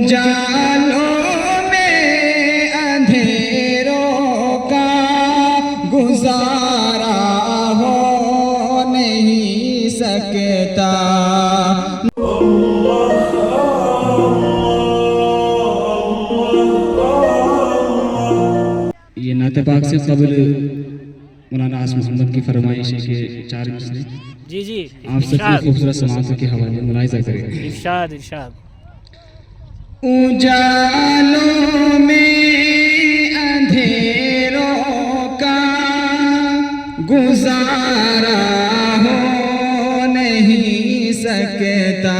اجالوں میں اندھیروں کا گزارا ہو نہیں سکتا. یہ نعت پاک سے قبل مولانا آس محمد کی فرمائش ہے کہ 4 مصرے جی جی آپ سب کی خوبصورت سماعتوں کے حوالے ملاحظہ کریں. ارشاد ارشاد. اجالوں میں اندھیروں کا گزارا ہو نہیں سکتا.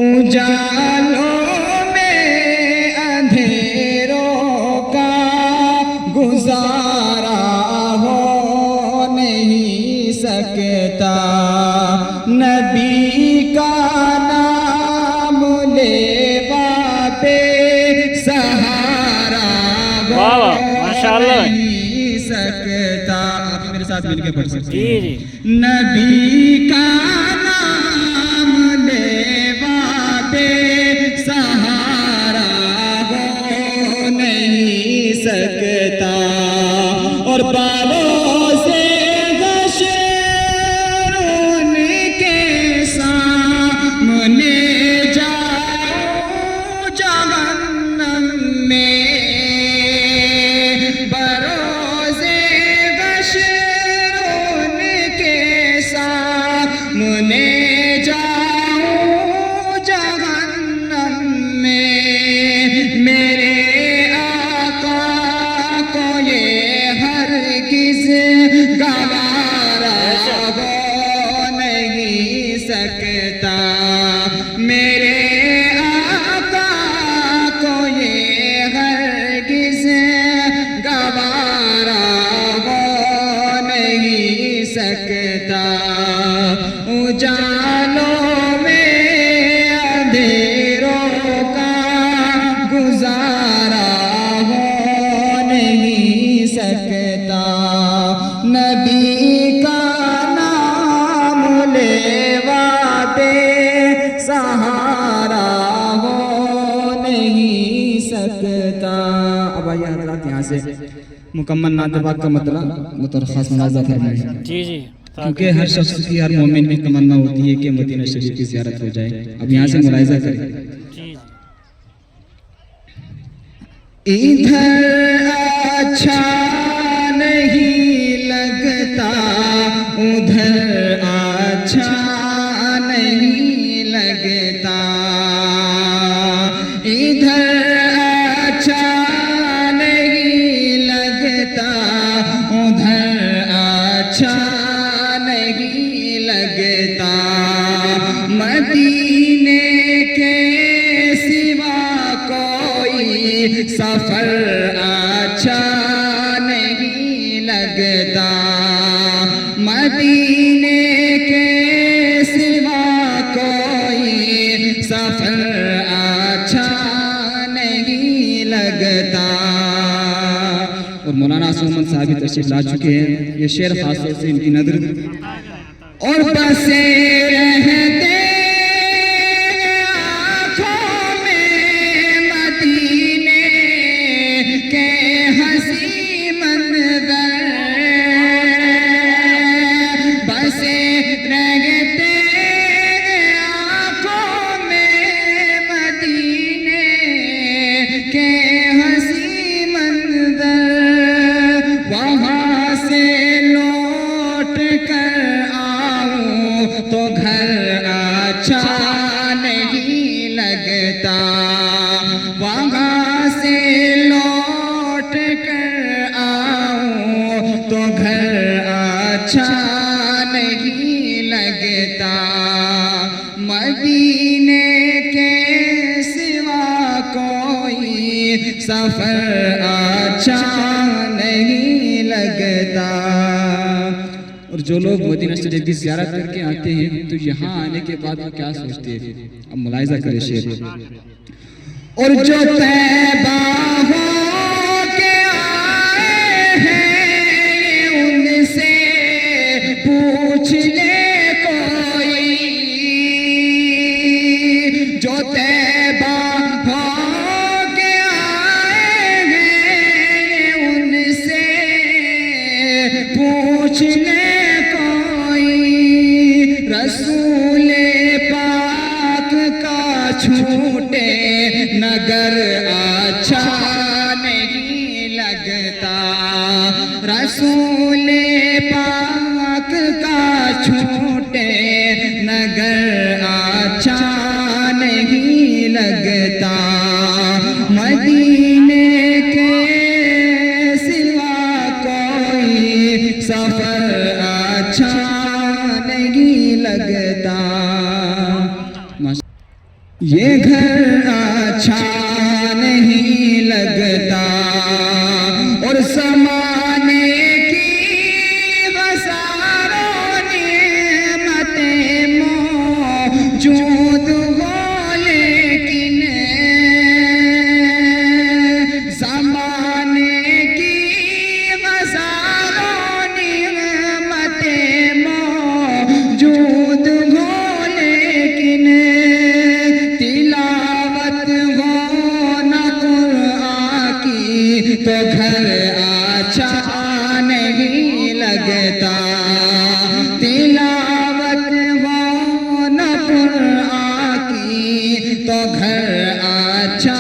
اجالوں میں اندھیروں کا گزارا ہو نہیں سکتا. نبی کا نام لیوا پہ سہارا ہو نہیں سکتا. آپ میرے ساتھ مل کے پڑھ سکتے ہیں. نبی کا نام لیوا پہ سہارا ہو نہیں سکتا. اور بالوں سے غشر ان کے سامنے جاؤ جہنم میں. بروز غشر ان کے سامنے جاؤ جہنم میں. میرے آقا کو یہ ہرگز گوارا ہو نہیں سکتا. میرے آقا کو یہ ہرگز گوارا ہو نہیں سکتا. اجالوں میں اندھیروں کا گزارا ہو نہیں سکتا. نبی کا نام لیوا پہ سہارا ہو نہیں سکتا. اب آئیے حضرات یہاں سے مکمل نعت پاک کا مطلب مترخص ملاحظہ فرمائیں. جی جی. کیونکہ ہر شخص کی ہر مومن کی تمنا ہوتی ہے کہ مدینہ شریف کی زیارت ہو جائے. اب یہاں سے ملاحظہ کریں. ادھر اچھا نہیں لگتا ادھر اچھا نہیں لگتا. ادھر اچھا نہیں لگتا ادھر اچھا نہیں لگتا. مدینے کے سوا کوئی سفر اچھا نہیں لگتا. مدینے کے سوا کوئی سفر اچھا نہیں لگتا. اور مولانا آس محمد صاحب تشریف لا چکے ہیں. یہ شعر خاص طور سے ان کی نظر اور بسے رہتے آنکھوں میں مدینے کے حسین منظر. بسے رہتے آنکھوں میں مدینے کے حسین منظر. وہاں سے لوٹ کر آؤں تو گھر اچھا نہیں لگتا. وہاں سے لوٹ کر آؤں تو گھر اچھا نہیں لگتا. مدینے کے سوا کوئی سفر اچھا نہیں لگتا. اور جو لوگ مدینہ شریف کی زیارت کر کے آتے ہیں تو یہاں آنے کے بعد وہ کیا سوچتے ہیں. اب ملاحظہ کریں شعر. اور جو طیبہ ہو کے آئے ہیں ان سے پوچھ لے کوئی. جو طیبہ ہو کے آئے ہیں ان سے پوچھ لے کوئی رسول پاک کا چھوٹے نگر اچھا نہیں لگتا رسول پاک کا چھوٹے نگر اچھا نہیں لگتا مدینے کے سوا کوئی سفر اچھا نہیں لگتا یہ گھر اچھا نہیں لگتا اور زمانے کی ہزاروں نعمتیں موجود ہو لیکن زمانے کی ہزاروں نعمتیں موجود ہو لیکن تلاوت ہو نہ قرآن کی تو گھر اچھا نہیں لگتا تلاوت ہو نہ قرآن کی تو گھر اچھا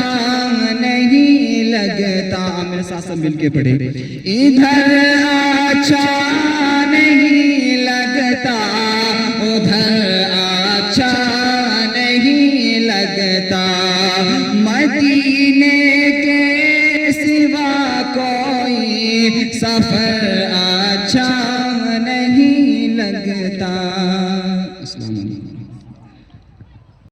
نہیں لگتا میرے ساتھ سب مل کے پڑھے ادھر اچھا نہیں